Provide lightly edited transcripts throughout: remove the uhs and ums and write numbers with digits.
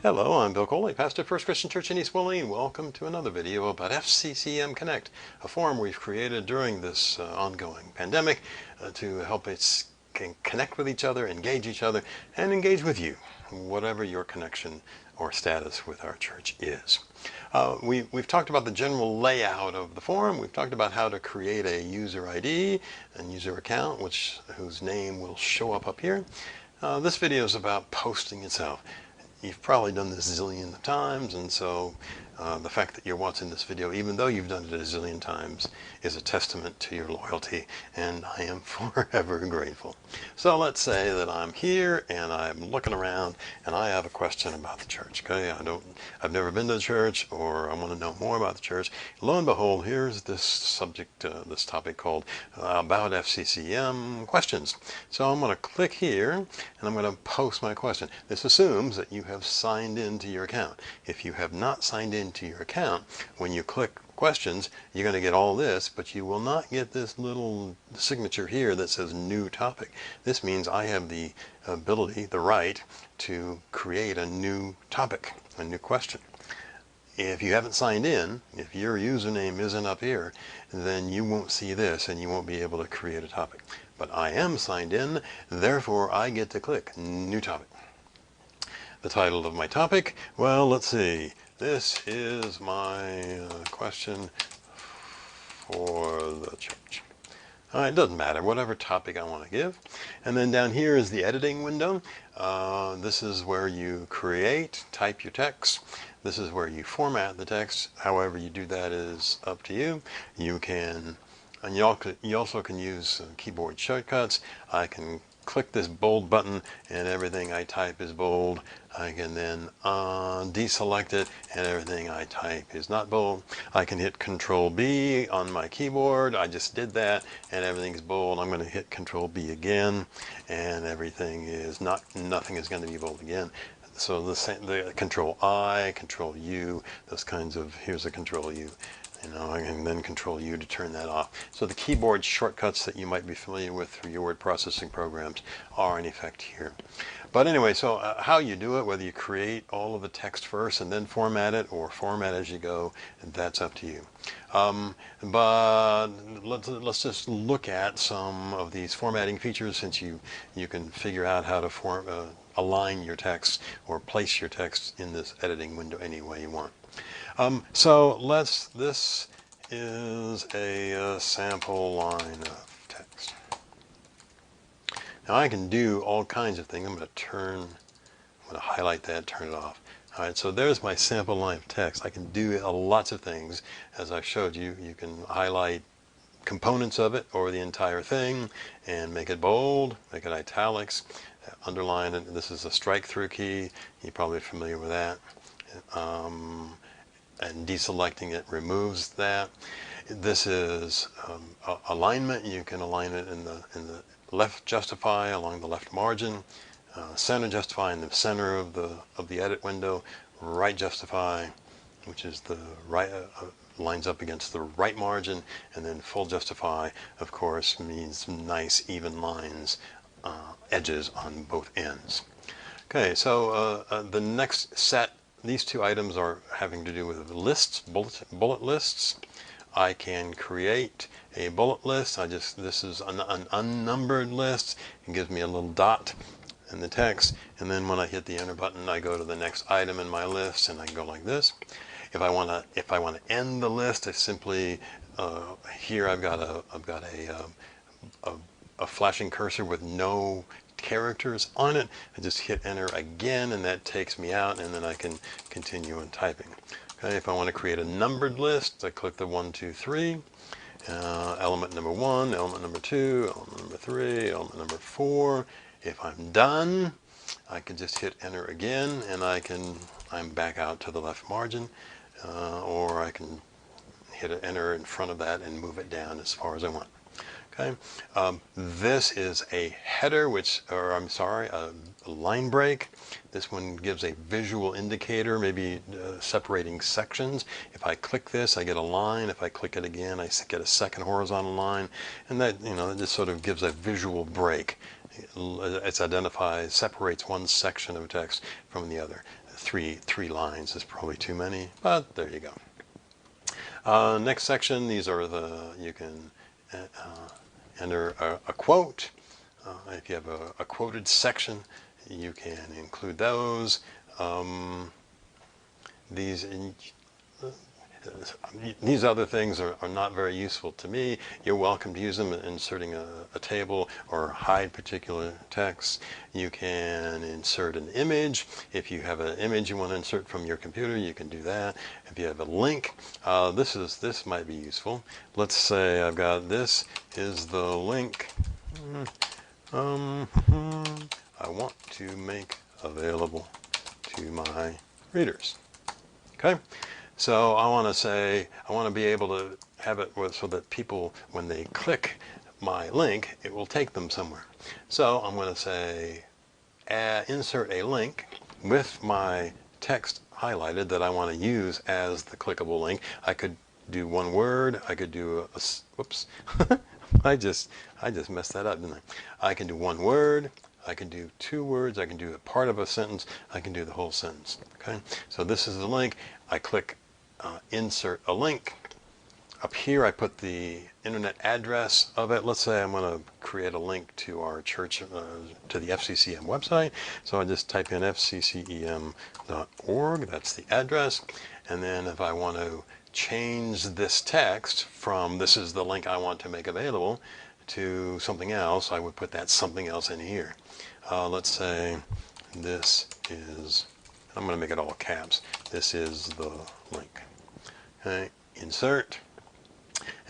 Hello, I'm Bill Coley, pastor of First Christian Church in East Moline. Welcome to another video about FCCEMConnect, a forum we've created during this ongoing pandemic to help us connect with each other, and engage with you, whatever your connection or status with our church is. We've talked about the general layout of the forum. We've talked about how to create a user ID and user account, whose name will show up here. This video is about posting itself. You've probably done this zillion of times, and so the fact that you're watching this video, even though you've done it a zillion times, is a testament to your loyalty, and I am forever grateful. So let's say that I'm here and I'm looking around and I have a question about the church. Okay, I've never been to the church, or I want to know more about the church. Lo and behold, here's this subject, this topic called about FCCEM questions. So I'm going to click here and I'm going to post my question. This assumes that you have signed into your account. If you have not signed into your account, when you click questions, you're going to get all this, but you will not get this little signature here that says new topic. This means I have the ability, the right, to create a new topic, a new question. If you haven't signed in, if your username isn't up here, then you won't see this and you won't be able to create a topic. But I am signed in, therefore I get to click new topic. The title of my topic, well, let's see. This is my question for the church. It doesn't matter, whatever topic I want to give. And then down here is the editing window. This is where you type your text. This is where you format the text. However you do that is up to you. You also can use keyboard shortcuts. I can click this bold button and everything I type is bold. I can then deselect it and everything I type is not bold. I can hit Control B on my keyboard. I just did that and everything's bold. I'm going to hit Control B again and nothing is going to be bold again. So the Control I, Control U, those kinds of, here's a Control U. And then Control U to turn that off. So the keyboard shortcuts that you might be familiar with through your word processing programs are in effect here. But anyway, so how you do it, whether you create all of the text first and then format it, or format as you go, that's up to you. But let's just look at some of these formatting features, since you can figure out how to align your text or place your text in this editing window any way you want. This is a sample line of text. Now I can do all kinds of things. I'm going to highlight that, turn it off. All right, so there's my sample line of text. I can do lots of things. As I showed you, you can highlight components of it or the entire thing and make it bold, make it italics, underline it. This is a strike through key. You're probably familiar with that. And deselecting it removes that. This is alignment. You can align it in the left justify along the left margin, center justify in the center of the edit window, right justify, which is the right lines up against the right margin, and then full justify, of course, means nice even lines, edges on both ends. Okay, so the next set. These two items are having to do with lists, bullet lists. I can create a bullet list. This is an unnumbered list. It gives me a little dot in the text, and then when I hit the enter button, I go to the next item in my list, and I can go like this. If I want to end the list, I simply here I've got a flashing cursor with no characters on it. I just hit enter again and that takes me out, and then I can continue on typing. Okay, if I want to create a numbered list, I click the 1, 2, 3, element number 1, element number 2, element number 3, element number 4. If I'm done, I can just hit enter again and I'm back out to the left margin, or I can hit enter in front of that and move it down as far as I want. Okay, this is a header, a line break. This one gives a visual indicator, maybe separating sections. If I click this, I get a line. If I click it again, I get a second horizontal line, and that that just sort of gives a visual break. It separates one section of text from the other. three lines is probably too many, but there you go. Next section, these are you can enter a quote. If you have a quoted section, you can include those. These other things are not very useful to me. You're welcome to use them in inserting a table or hide particular text. You can insert an image. If you have an image you want to insert from your computer, you can do that. If you have a link, this might be useful. Let's say I've got this is the link I want to make available to my readers. Okay. So I want to be able to have it so that people, when they click my link, it will take them somewhere. So I'm going to say, insert a link with my text highlighted that I want to use as the clickable link. I could do one word. I could do whoops. I just messed that up, didn't I? I can do one word. I can do two words. I can do a part of a sentence. I can do the whole sentence. Okay. So this is the link. I click insert a link. Up here I put the internet address of it. Let's say I'm going to create a link to our church, to the FCCEM website. So I just type in FCCEM.org. That's the address. And then if I want to change this text from this is the link I want to make available to something else, I would put that something else in here. Let's say this is, I'm going to make it all caps. This is the link. Okay, insert.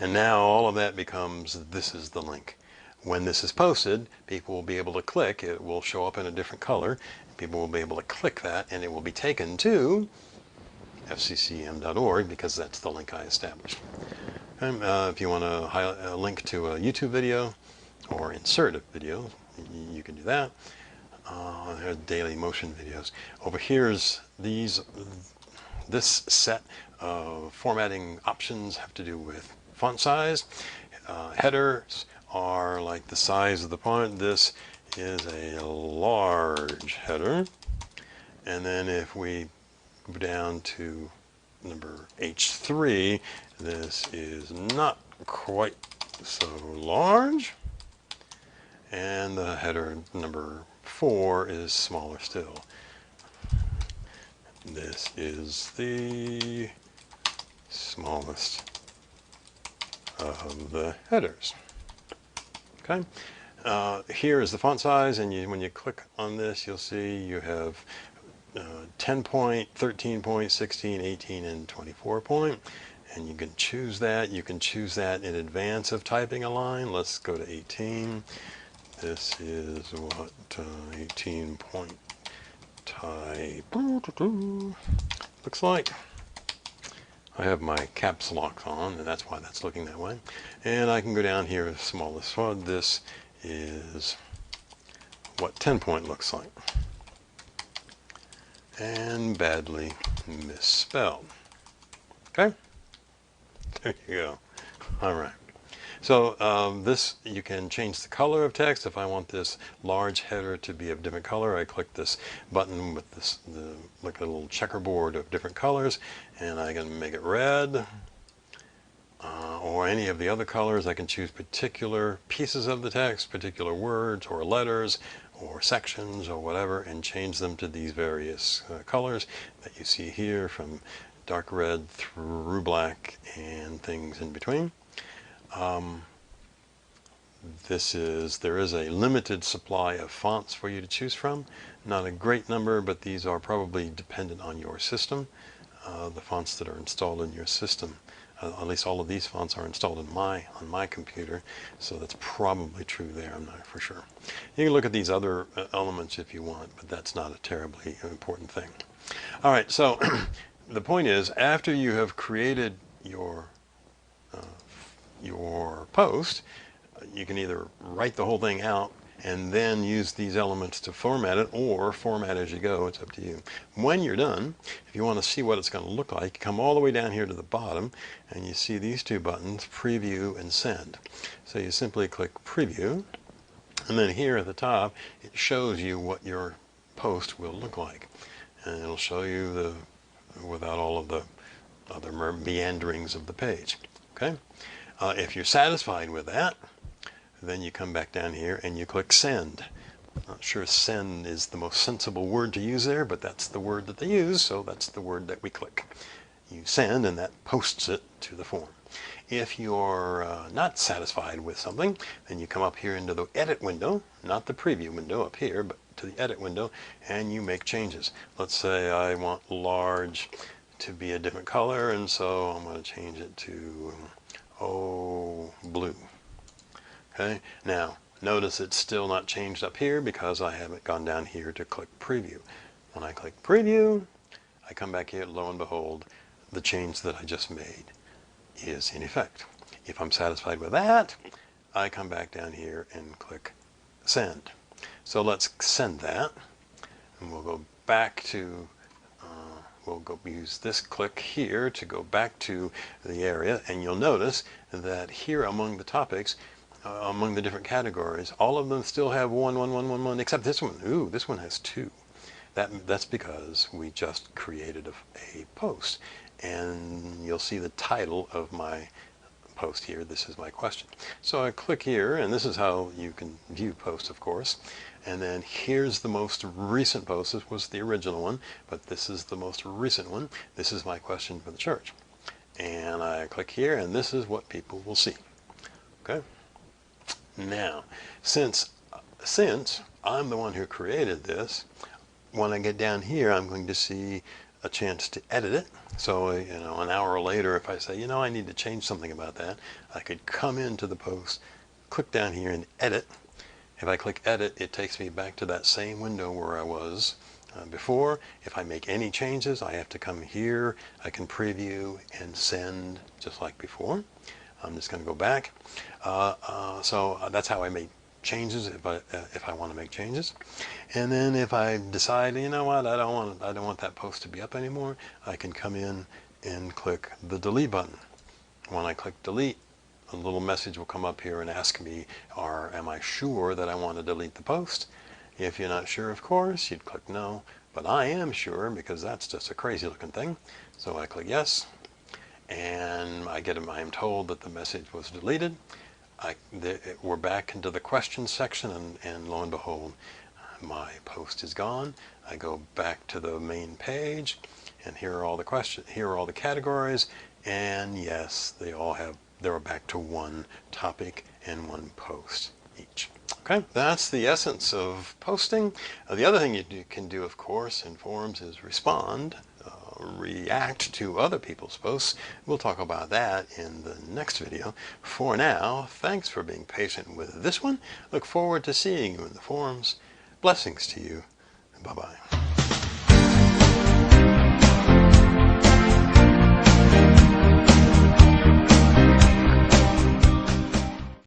And now all of that becomes this is the link. When this is posted, people will be able to click. It will show up in a different color. People will be able to click that and it will be taken to FCCEM.org because that's the link I established. And, if you want to link to a YouTube video or insert a video, you can do that. There are daily motion videos. Over here's this set of formatting options have to do with font size. Headers are like the size of the font. This is a large header. And then if we go down to number H3, this is not quite so large. And the header number 4 is smaller still. This is the smallest of the headers. Okay. Here is the font size, and when you click on this, you'll see you have 10 point, 13 point, 16, 18, and 24 point. And you can choose that. You can choose that in advance of typing a line. Let's go to 18. This is what 18 point type looks like. I have my caps lock on, and that's why that's looking that way. And I can go down here to smallest one. This is what 10 point looks like. And badly misspelled. Okay? There you go. All right. So this, you can change the color of text. If I want this large header to be of different color, I click this button with this, like a little checkerboard of different colors, and I can make it red or any of the other colors. I can choose particular pieces of the text, particular words or letters or sections or whatever, and change them to these various colors that you see here, from dark red through black and things in between. There is a limited supply of fonts for you to choose from. Not a great number, but these are probably dependent on your system, the fonts that are installed in your system. At least all of these fonts are installed on my computer, so that's probably true there. I'm not for sure. You can look at these other elements if you want, but that's not a terribly important thing. All right, so the point is, after you have created your post, you can either write the whole thing out and then use these elements to format it, or format as you go. It's up to you. When you're done, if you want to see what it's going to look like, you come all the way down here to the bottom and you see these two buttons, preview and send. So you simply click preview, and then here at the top it shows you what your post will look like. and it'll show you without all of the other meanderings of the page. Okay. If you're satisfied with that, then you come back down here and you click send. Not sure send is the most sensible word to use there, but that's the word that they use, so that's the word that we click. You send, and that posts it to the form. If you're not satisfied with something, then you come up here into the edit window, not the preview window up here, but to the edit window, and you make changes. Let's say I want large to be a different color, and so I'm going to change it to blue. Okay, now notice it's still not changed up here because I haven't gone down here to click preview. When I click preview, I come back here, lo and behold, the change that I just made is in effect. If I'm satisfied with that, I come back down here and click send. So let's send that, and we'll go back to we'll go use this click here to go back to the area, and you'll notice that here among the topics, among the different categories, all of them still have 1, 1, 1, 1, 1, except this one. Ooh, this one has 2. That's because we just created a post, and you'll see the title of my post here. This is my question. So I click here, and this is how you can view posts, of course. And then here's the most recent post. This was the original one, but this is the most recent one. This is my question for the church. And I click here, and this is what people will see. Okay. Now, since I'm the one who created this, when I get down here, I'm going to see a chance to edit it. So, an hour later, if I say, I need to change something about that, I could come into the post, click down here and edit. If I click edit, it takes me back to that same window where I was before. If I make any changes, I have to come here. I can preview and send just like before. I'm just going to go back. So that's how I make changes if I want to make changes. And then if I decide, I don't want that post to be up anymore, I can come in and click the delete button. When I click delete, a little message will come up here and ask me, am I sure that I want to delete the post? If you're not sure, of course, you'd click no, but I am sure because that's just a crazy looking thing. So I click yes, and I am told that the message was deleted. We're back into the questions section, and lo and behold, my post is gone. I go back to the main page, and here are all the questions. Here are all the categories, and yes, they're back to one topic and one post each. Okay, that's the essence of posting. The other thing you can do, of course, in forums is respond. React to other people's posts. We'll talk about that in the next video. For now, thanks for being patient with this one. Look forward to seeing you in the forums. Blessings to you. Bye-bye.